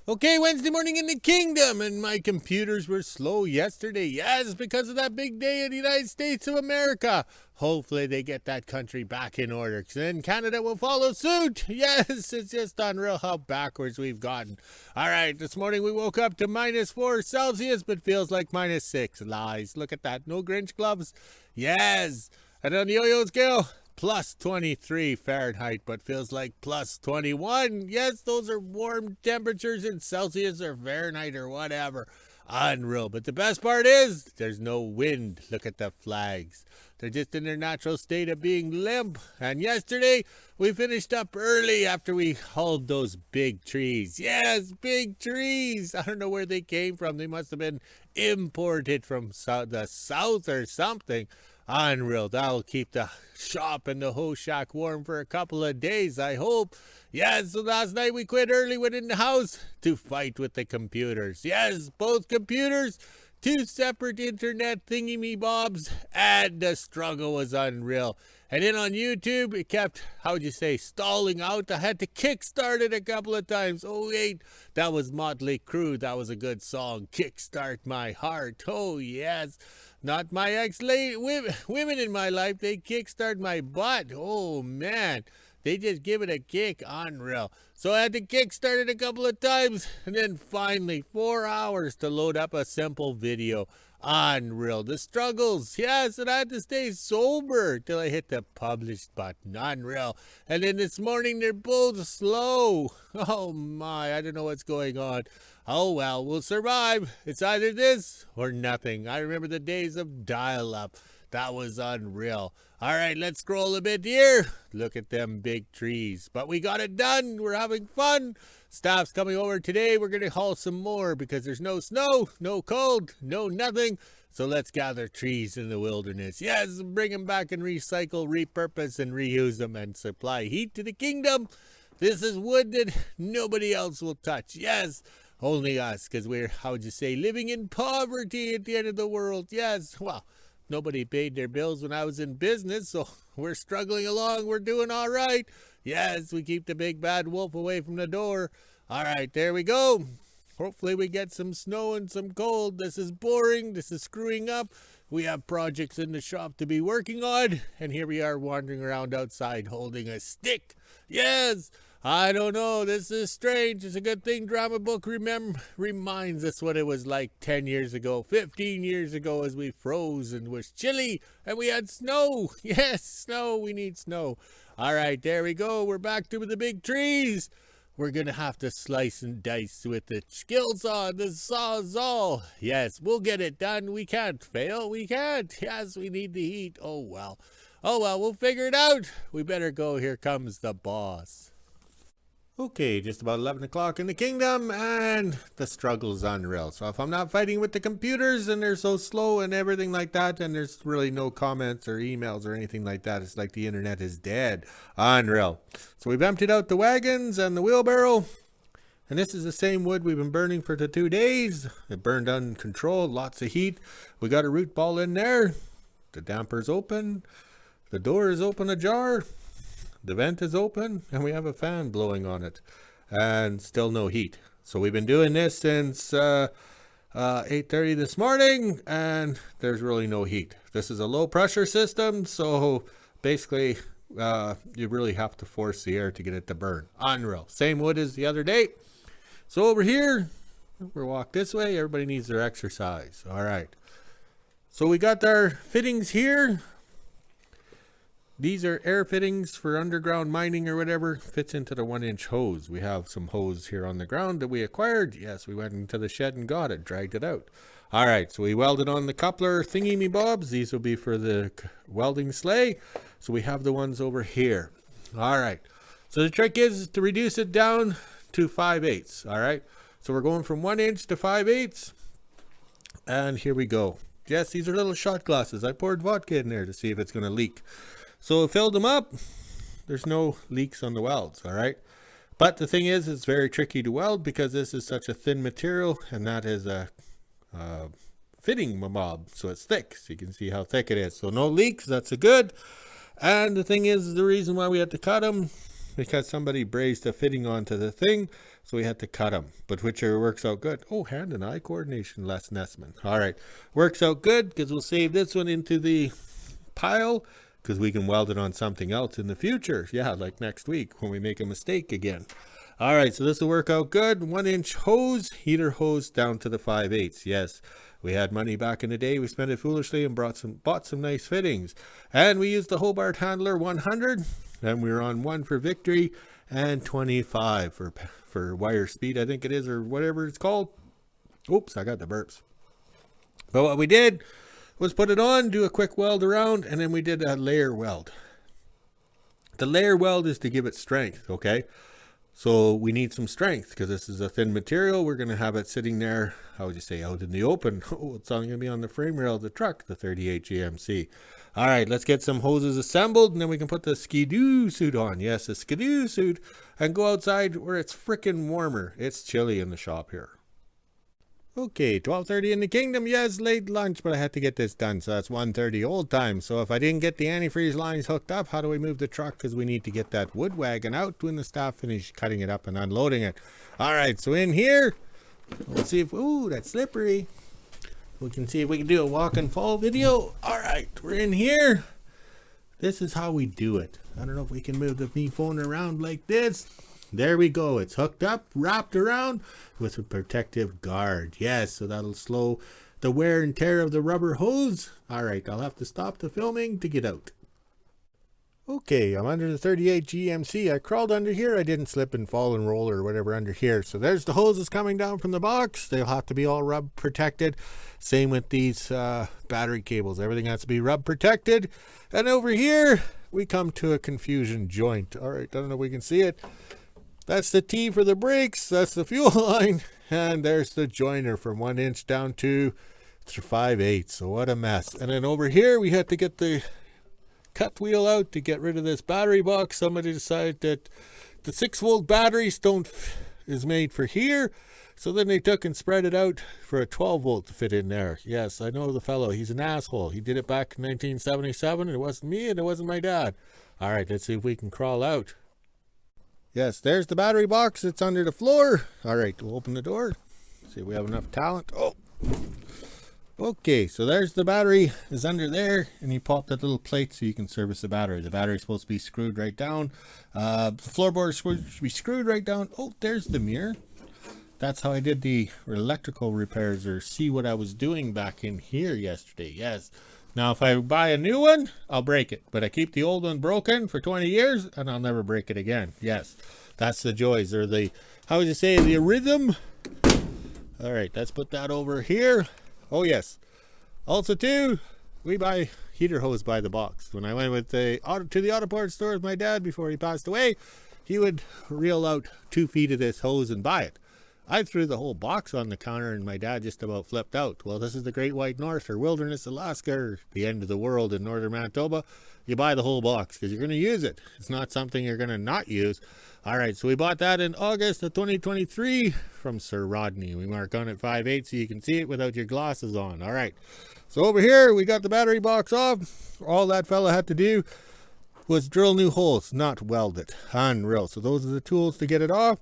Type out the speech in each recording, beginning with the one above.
Okay, Wednesday morning in the kingdom, and my computers were slow yesterday. Yes, because of that big day in the United States of America. Hopefully they get that country back in order, because then Canada will follow suit. Yes, it's just unreal how backwards we've gotten. All right, this morning we woke up to -4 Celsius, but feels like -6. Lies. Look at that. No Grinch gloves. Yes. And on the yo-yo scale, +23 Fahrenheit, but feels like +21. Yes, those are warm temperatures in Celsius or Fahrenheit or whatever. Unreal. But the best part is there's no wind. Look at the flags. They're just in their natural state of being limp. And yesterday we finished up early after we hauled those big trees. Yes, big trees. I don't know where they came from. They must have been imported from the south or something. Unreal. That'll keep the shop and the hoe shack warm for a couple of days, I hope. Yes, so last night we quit early, went in the house to fight with the computers. Yes, both computers, two separate internet thingy-me-bobs, and the struggle was unreal. And then on YouTube, it kept, how would you say, stalling out. I had to kickstart it a couple of times. Oh, wait, that was Motley Crue. That was a good song. Kickstart my heart. Oh, yes. Not my women in my life. They kickstart my butt. Oh, man. They just give it a kick. Unreal. So I had to kickstart it a couple of times. And then finally, 4 hours to load up a simple video. Unreal. The struggles. Yes, and I had to stay sober till I hit the publish button. Unreal. And then this morning, they're both slow. Oh, my. I don't know what's going on. Oh, well, we'll survive. It's either this or nothing. I remember the days of dial-up. That was unreal. All right, let's scroll a bit here. Look at them big trees. But we got it done. We're having fun. Staff's coming over today. We're going to haul some more because there's no snow, no cold, no nothing. So let's gather trees in the wilderness. Yes, bring them back and recycle, repurpose, and reuse them and supply heat to the kingdom. This is wood that nobody else will touch. Yes. Only us, because we're, how would you say, living in poverty at the end of the world. Yes, well, nobody paid their bills when I was in business, so we're struggling along. We're doing all right. Yes, we keep the big bad wolf away from the door. All right, there we go. Hopefully we get some snow and some cold. This is boring. This is screwing up. We have projects in the shop to be working on, and here we are wandering around outside holding a stick. Yes. I don't know. This is strange. It's a good thing Drama Book reminds us what it was like 10 years ago, 15 years ago as we froze and was chilly and we had snow. Yes, snow. We need snow. All right, there we go. We're back to the big trees. We're going to have to slice and dice with the skill saw, the sawzall. Yes, we'll get it done. We can't fail. We can't. Yes, we need the heat. Oh, well. Oh, well, we'll figure it out. We better go. Here comes the boss. Okay, just about 11 o'clock in the kingdom, and the struggle is unreal. So if I'm not fighting with the computers and they're so slow and everything like that, and there's really no comments or emails or anything like that, it's like the internet is dead. Unreal. So we've emptied out the wagons and the wheelbarrow, and this is the same wood we've been burning for the 2 days. It burned uncontrolled, lots of heat. We got a root ball in there. The damper's open. The door is open ajar. The vent is open and we have a fan blowing on it and still no heat. So we've been doing this since 8:30 this morning and there's really no heat. This is a low pressure system, so basically you really have to force the air to get it to burn. Unreal. Same wood as the other day. So over here, we'll walk this way. Everybody needs their exercise. All right. So we got our fittings here. These are air fittings for underground mining or whatever. Fits into the 1-inch hose. We have some hose here on the ground that we acquired. Yes, we went into the shed and got it, dragged it out. All right, so we welded on the coupler thingy-me-bobs. These will be for the welding sleigh. So we have the ones over here. All right, so the trick is to reduce it down to 5/8. All right, so we're going from 1 inch to 5/8. And here we go. Yes, these are little shot glasses. I poured vodka in there to see if it's going to leak. So it filled them up. There's no leaks on the welds, all right? But the thing is, it's very tricky to weld because this is such a thin material, and that is a fitting mob, so it's thick. So you can see how thick it is. So no leaks, that's a good. And the thing is, the reason why we had to cut them because somebody brazed a fitting onto the thing, so we had to cut them. But whichever works out good. Oh, hand and eye coordination, Les Nessman. All right, works out good because we'll save this one into the pile because we can weld it on something else in the future. Yeah, like next week when we make a mistake again. All right, so this will work out good. 1-inch hose, heater hose down to the 5/8. Yes, we had money back in the day. We spent it foolishly and bought some nice fittings. And we used the Hobart Handler 100. And we were on 1 for victory and 25 for wire speed, I think it is, or whatever it's called. Oops, I got the burps. But what we did was put it on, do a quick weld around, and then we did a layer weld. The layer weld is to give it strength, okay? So we need some strength because this is a thin material. We're going to have it sitting there, how would you say, out in the open. Oh, it's only going to be on the frame rail of the truck, the 38 GMC. All right, let's get some hoses assembled, and then we can put the skidoo suit on. Yes, the skidoo suit, and go outside where it's frickin' warmer. It's chilly in the shop here. Okay, 12:30 in the kingdom. Yes, late lunch, but I had to get this done, so that's 1:30 old time. So if I didn't get the antifreeze lines hooked up, how do we move the truck? Because we need to get that wood wagon out when the staff finish cutting it up and unloading it. All right, so in here, let's see if, ooh, that's slippery. We can see if we can do a walk and fall video. All right, we're in here. This is how we do it. I don't know if we can move the me phone around like this. There we go. It's hooked up, wrapped around with a protective guard. Yes, so that'll slow the wear and tear of the rubber hose. All right, I'll have to stop the filming to get out. Okay, I'm under the 38 GMC. I crawled under here. I didn't slip and fall and roll or whatever under here. So there's the hoses coming down from the box. They'll have to be all rub protected. Same with these battery cables. Everything has to be rub protected. And over here, we come to a confusion joint. All right, I don't know if we can see it. That's the T for the brakes. That's the fuel line. And there's the joiner from 1 inch down to 5/8. So what a mess. And then over here, we had to get the cut wheel out to get rid of this battery box. Somebody decided that the 6-volt battery is made for here. So then they took and spread it out for a 12-volt to fit in there. Yes, I know the fellow. He's an asshole. He did it back in 1977. And it wasn't me and it wasn't my dad. All right, let's see if we can crawl out. Yes, there's the battery box. It's under the floor. All right, we'll open the door. See if we have enough talent. Oh, okay, so there's the battery is under there, and you pop that little plate so you can service the battery. The battery's supposed to be screwed right down. The floorboard should be screwed right down. Oh, there's the mirror. That's how I did the electrical repairs, or see what I was doing back in here yesterday. Yes. Now, if I buy a new one, I'll break it. But I keep the old one broken for 20 years, and I'll never break it again. Yes, that's the joys, or the, how would you say, the rhythm. All right, let's put that over here. Oh, yes. Also, too, we buy heater hose by the box. When I went with to the auto parts store with my dad before he passed away, he would reel out 2 feet of this hose and buy it. I threw the whole box on the counter and my dad just about flipped out. Well, this is the Great White North, or Wilderness Alaska, or the end of the world in Northern Manitoba. You buy the whole box because you're going to use it. It's not something you're going to not use. All right, so we bought that in August of 2023 from Sir Rodney. We mark on it 5/8 so you can see it without your glasses on. All right, so over here we got the battery box off. All that fella had to do was drill new holes, not weld it. Unreal. So those are the tools to get it off.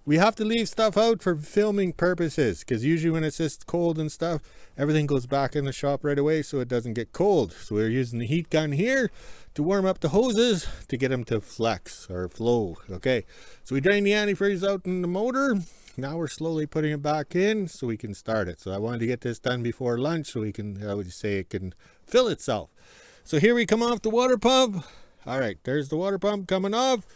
We have to leave stuff out for filming purposes because usually when it's just cold and stuff, everything goes back in the shop right away so it doesn't get cold. So we're using the heat gun here to warm up the hoses to get them to flex or flow. Okay, so we drain the antifreeze out in the motor. Now we're slowly putting it back in so we can start it. So I wanted to get this done before lunch so we can, how would you say, it can fill itself. So here we come off the water pump. All right, there's the water pump coming off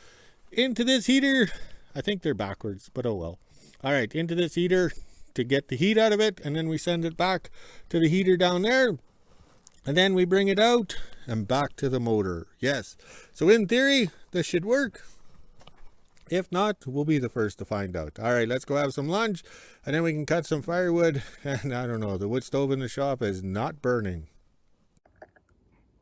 into this heater. I think they're backwards, but oh well. All right, into this heater to get the heat out of it, and then we send it back to the heater down there, and then we bring it out and back to the motor. Yes, so in theory, this should work. If not, we'll be the first to find out. All right, let's go have some lunch, and then we can cut some firewood. And I don't know, the wood stove in the shop is not burning.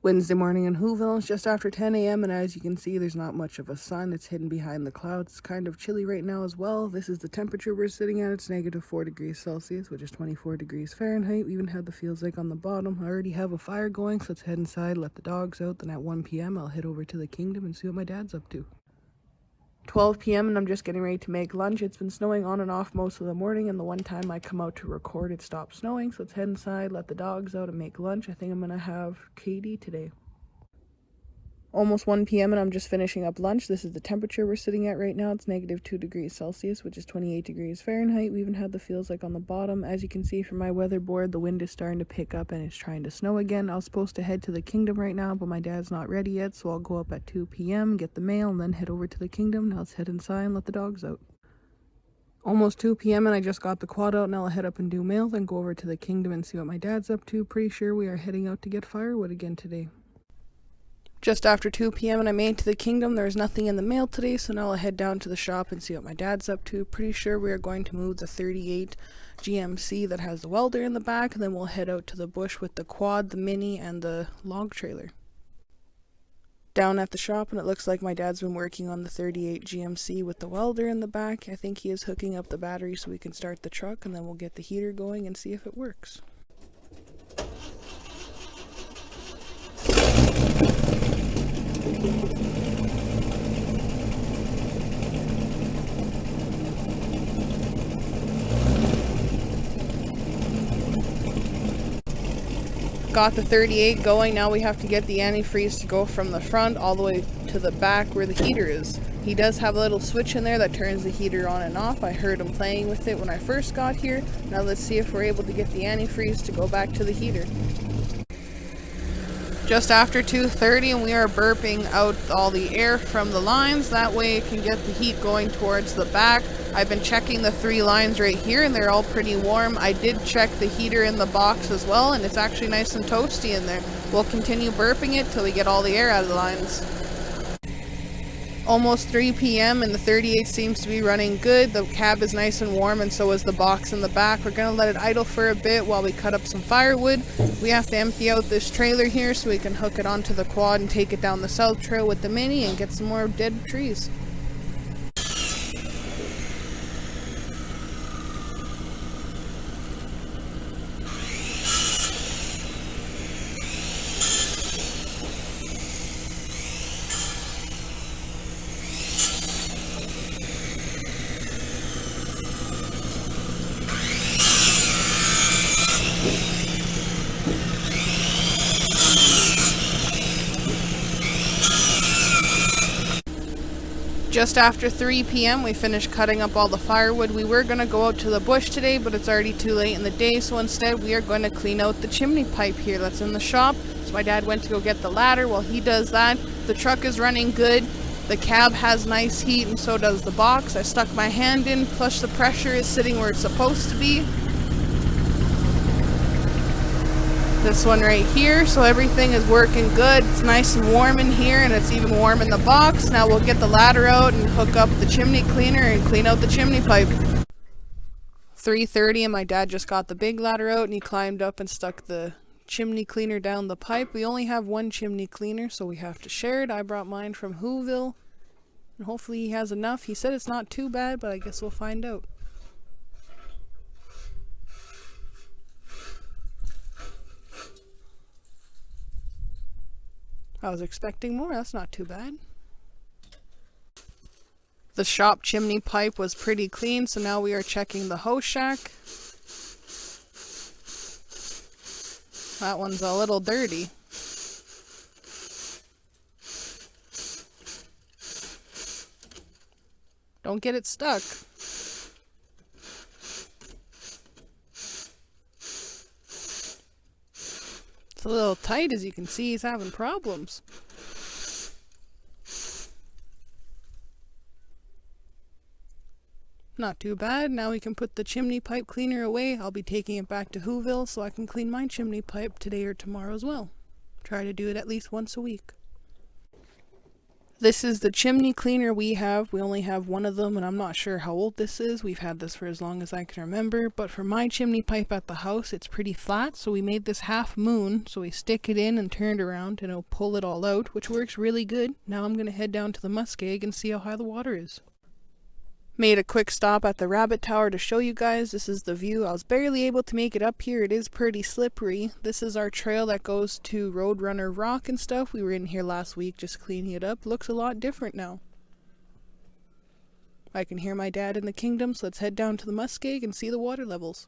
Wednesday morning in Whoville. It's just after 10 a.m. and as you can see, there's not much of a sun. It's hidden behind the clouds. It's kind of chilly right now as well. This is the temperature we're sitting at. It's -4 degrees Celsius, which is 24 degrees Fahrenheit. We even have the feels like on the bottom. I already have a fire going, so let's head inside, let the dogs out. Then at 1 p.m. I'll head over to the kingdom and see what my dad's up to. 12 p.m. and I'm just getting ready to make lunch. It's been snowing on and off most of the morning, and the one time I come out to record it stopped snowing, so let's head inside, let the dogs out, and make lunch. I think I'm gonna have KD today. Almost 1 p.m. and I'm just finishing up lunch. This is the temperature we're sitting at right now. It's negative 2 degrees Celsius, which is 28 degrees Fahrenheit. We even had the feels like on the bottom. As you can see from my weather board, the wind is starting to pick up and it's trying to snow again. I was supposed to head to the kingdom right now, but my dad's not ready yet, so I'll go up at 2 p.m., get the mail, and then head over to the kingdom. Now let's head inside and let the dogs out. Almost 2 p.m. and I just got the quad out. Now I'll head up and do mail, then go over to the kingdom and see what my dad's up to. Pretty sure we are heading out to get firewood again today. Just after 2 p.m. and I made it to the kingdom. There was nothing in the mail today, so now I'll head down to the shop and see what my dad's up to. Pretty sure we are going to move the 38 GMC that has the welder in the back, and then we'll head out to the bush with the quad, the mini, and the log trailer. Down at the shop, and it looks like my dad's been working on the 38 GMC with the welder in the back. I think he is hooking up the battery so we can start the truck, and then we'll get the heater going and see if it works. Got the 38 going. Now we have to get the antifreeze to go from the front all the way to the back where the heater is. He does have a little switch in there that turns the heater on and off. I heard him playing with it when I first got here. Now let's see if we're able to get the antifreeze to go back to the heater. Just after 2:30 and we are burping out all the air from the lines. That way it can get the heat going towards the back. I've been checking the 3 lines right here and they're all pretty warm. I did check the heater in the box as well, and it's actually nice and toasty in there. We'll continue burping it till we get all the air out of the lines. Almost 3 p.m. and the 38 seems to be running good. The cab is nice and warm, and so is the box in the back. We're going to let it idle for a bit while we cut up some firewood. We have to empty out this trailer here so we can hook it onto the quad and take it down the south trail with the mini and get some more dead trees. Just after 3 p.m. we finished cutting up all the firewood. We were going to go out to the bush today, but it's already too late in the day, so instead we are going to clean out the chimney pipe here that's in the shop. So my dad went to go get the ladder. While he does that, the truck is running good. The cab has nice heat and so does the box. I stuck my hand in, plus the pressure is sitting where it's supposed to be. This one right here, so everything is working good. It's nice and warm in here, and it's even warm in the box. Now we'll get the ladder out and hook up the chimney cleaner and clean out the chimney pipe. 3:30 and my dad just got the big ladder out and he climbed up and stuck the chimney cleaner down the pipe. We only have one chimney cleaner, so we have to share it. I brought mine from Whoville, and hopefully he has enough. He said it's not too bad, but I guess we'll find out. I was expecting more. That's not too bad. The shop chimney pipe was pretty clean, so now we are checking the hose shack. That one's a little dirty. Don't get it stuck. It's a little tight, as you can see. He's having problems. Not too bad. Now we can put the chimney pipe cleaner away. I'll be taking it back to Whoville so I can clean my chimney pipe today or tomorrow as well. Try to do it at least once a week. This is the chimney cleaner we have. We only have one of them, and I'm not sure how old this is. We've had this for as long as I can remember, but for my chimney pipe at the house, it's pretty flat, so we made this half moon, so we stick it in and turn it around, and it'll pull it all out, which works really good. Now I'm going to head down to the muskeg and see how high the water is. Made a quick stop at the rabbit tower to show you guys. This is the view. I was barely able to make it up here. It is pretty slippery. This is our trail that goes to Roadrunner Rock and stuff. We were in here last week just cleaning it up. Looks a lot different now. I can hear my dad in the kingdom, so let's head down to the muskeg and see the water levels.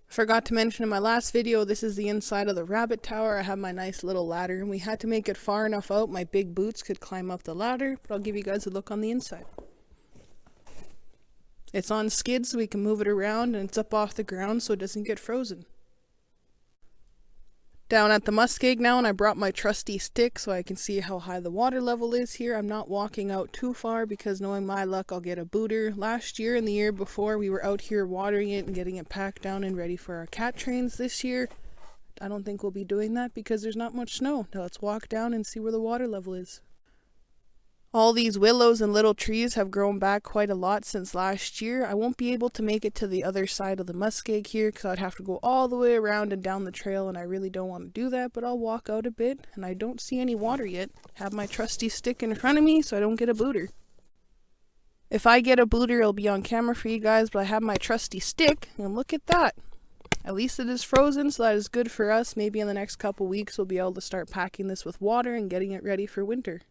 Forgot to mention in my last video, this is the inside of the rabbit tower. I have my nice little ladder, and we had to make it far enough out my big boots could climb up the ladder, but I'll give you guys a look on the inside. It's on skids so we can move it around, and it's up off the ground so it doesn't get frozen. Down at the muskeg now, and I brought my trusty stick so I can see how high the water level is here. I'm not walking out too far because knowing my luck, I'll get a booter. Last year and the year before, we were out here watering it and getting it packed down and ready for our cat trains. This year, I don't think we'll be doing that because there's not much snow. Now let's walk down and see where the water level is. All these willows and little trees have grown back quite a lot since last year. I won't be able to make it to the other side of the muskeg here because I'd have to go all the way around and down the trail, and I really don't want to do that, but I'll walk out a bit, and I don't see any water yet. Have my trusty stick in front of me so I don't get a booter. If I get a booter, it'll be on camera for you guys, but I have my trusty stick, and look at that. At least it is frozen, so that is good for us. Maybe in the next couple weeks we'll be able to start packing this with water and getting it ready for winter.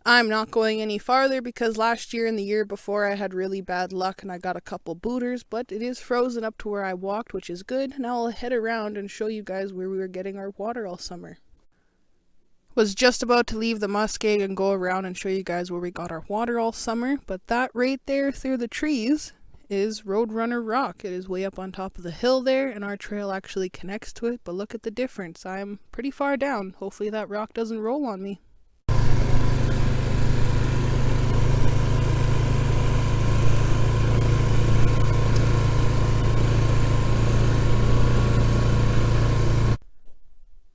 I'm not going any farther because last year and the year before I had really bad luck and I got a couple booters, but it is frozen up to where I walked, which is good. Now I'll head around and show you guys where we were getting our water all summer. Was just about to leave the muskeg and go around and show you guys where we got our water all summer, but that right there through the trees is Roadrunner Rock. It is way up on top of the hill there, and our trail actually connects to it, but look at the difference. I'm pretty far down. Hopefully that rock doesn't roll on me.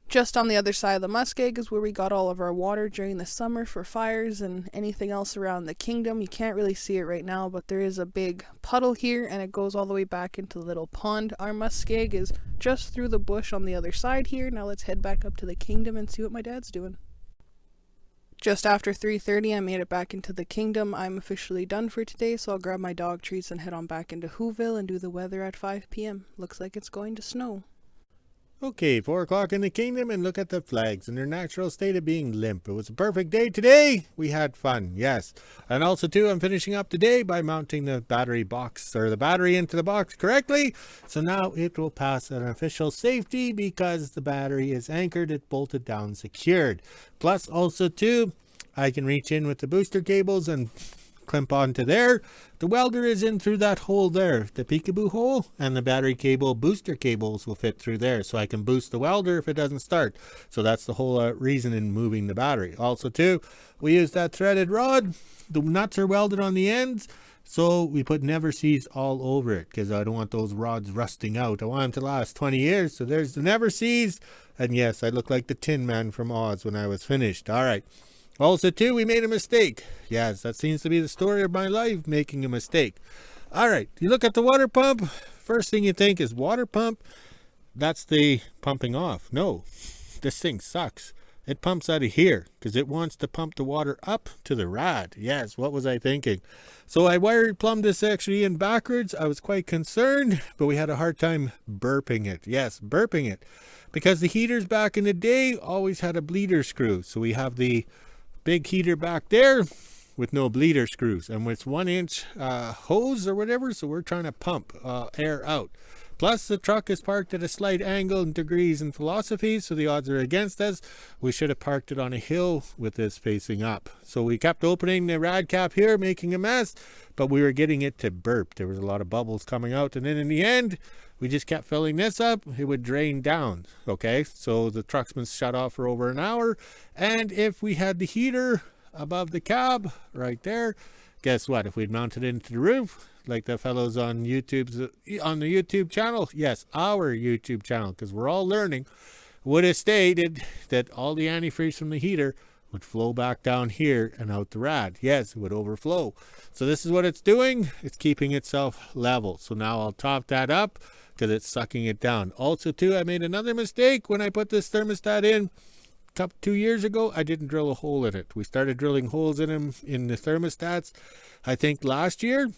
Just on the other side of the muskeg is where we got all of our water during the summer for fires and anything else around the kingdom. You can't really see it right now, but there is a big puddle here and it goes all the way back into the little pond. Our muskeg is just through the bush on the other side here. Now let's head back up to the kingdom and see what my dad's doing. Just after 3:30, I made it back into the kingdom. I'm officially done for today, so I'll grab my dog treats and head on back into Whoville and do the weather at 5 p.m. Looks like it's going to snow. Okay, 4 o'clock in the kingdom, and look at the flags in their natural state of being limp. It was a perfect day today. We had fun, yes. And also, too, I'm finishing up today by mounting the battery box, or the battery into the box correctly. So now it will pass an official safety because the battery is anchored, it's bolted down, secured. Plus, also, too, I can reach in with the booster cables and clamp onto there. The welder is in through that hole there, the peekaboo hole, and the battery cable booster cables will fit through there, so I can boost the welder if it doesn't start. So that's the whole reason in moving the battery. Also too, we use that threaded rod. The nuts are welded on the ends, so we put never sees all over it because I don't want those rods rusting out. I want them to last 20 years. So there's the never sees, and yes, I look like the Tin Man from Oz when I was finished. All right. Also, too, we made a mistake. Yes, that seems to be the story of my life, making a mistake. All right, you look at the water pump. First thing you think is water pump. That's the pumping off. No, this thing sucks. It pumps out of here because it wants to pump the water up to the rad. Yes, what was I thinking? So I plumbed this actually in backwards. I was quite concerned, but we had a hard time burping it. Yes, burping it. Because the heaters back in the day always had a bleeder screw. So we have the big heater back there with no bleeder screws, and with 1-inch hose or whatever, so we're trying to pump air out. Plus the truck is parked at a slight angle in degrees and philosophies, so the odds are against us. We should have parked it on a hill with this facing up. So we kept opening the rad cap here, making a mess, but we were getting it to burp. There was a lot of bubbles coming out, and then in the end we just kept filling this up. It would drain down. Okay, so the truck's been shut off for over an hour, and if we had the heater above the cab right there, guess what? If we'd mounted it into the roof like the fellows on the YouTube channel, yes, our YouTube channel, because we're all learning, would have stated that all the antifreeze from the heater would flow back down here and out the rad. Yes, it would overflow. So this is what it's doing. It's keeping itself level. So now I'll top that up because it's sucking it down. Also too, I made another mistake when I put this thermostat in 2 years ago. I didn't drill a hole in it. We started drilling holes in them in the thermostats I think last year,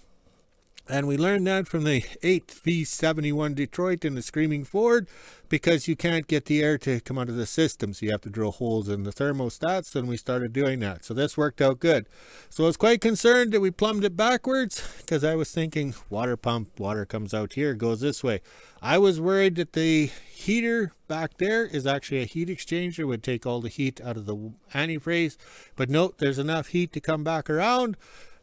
And we learned that from the 8th V71 Detroit in the Screaming Ford, because you can't get the air to come out of the system, so you have to drill holes in the thermostats, and we started doing that. So this worked out good. So I was quite concerned that we plumbed it backwards, because I was thinking water pump, water comes out here, goes this way. I was worried that the heater back there is actually a heat exchanger, would take all the heat out of the antifreeze, but note, there's enough heat to come back around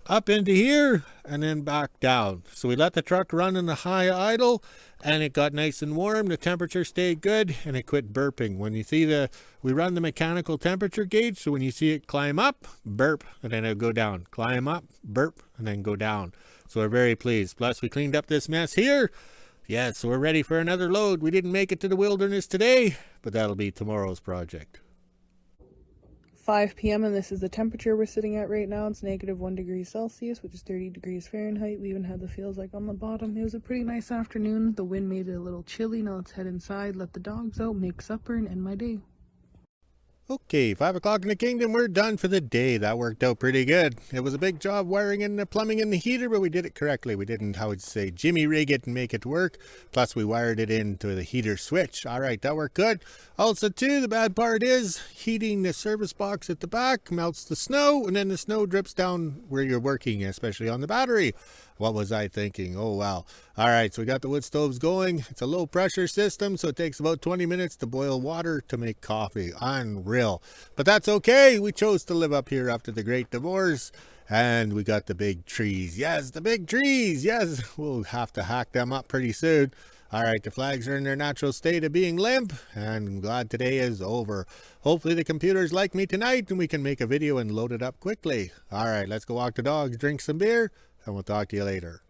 up into here and then back down. So we let the truck run in the high idle, and it got nice and warm. The temperature stayed good, and it quit burping. When you see we run the mechanical temperature gauge, so when you see it climb up, burp, and then it'll go down. Climb up, burp, and then go down. So we're very pleased. Plus we cleaned up this mess here. Yes, so we're ready for another load. We didn't make it to the wilderness today, but that'll be tomorrow's project. 5 p.m. and this is the temperature we're sitting at right now. It's -1 degree Celsius, which is 30 degrees Fahrenheit. We even had the feels like on the bottom. It was a pretty nice afternoon. The wind made it a little chilly. Now let's head inside, let the dogs out, make supper, and end my day. Okay, 5 o'clock in the kingdom, we're done for the day. That worked out pretty good. It was a big job wiring in the plumbing and the heater, but we did it correctly. We didn't, how would you say, jimmy rig it and make it work. Plus we wired it into the heater switch. All right, that worked good. Also too, the bad part is heating the service box at the back melts the snow, and then the snow drips down where you're working, especially on the battery. What was I thinking? Oh, wow. All right, so we got the wood stoves going. It's a low pressure system, so it takes about 20 minutes to boil water to make coffee. Unreal. But that's okay. We chose to live up here after the Great Divorce, and we got the big trees. Yes, the big trees. Yes, we'll have to hack them up pretty soon. All right, the flags are in their natural state of being limp, and I'm glad today is over. Hopefully the computers like me tonight, and we can make a video and load it up quickly. All right, let's go walk the dogs, drink some beer, and we'll talk to you later.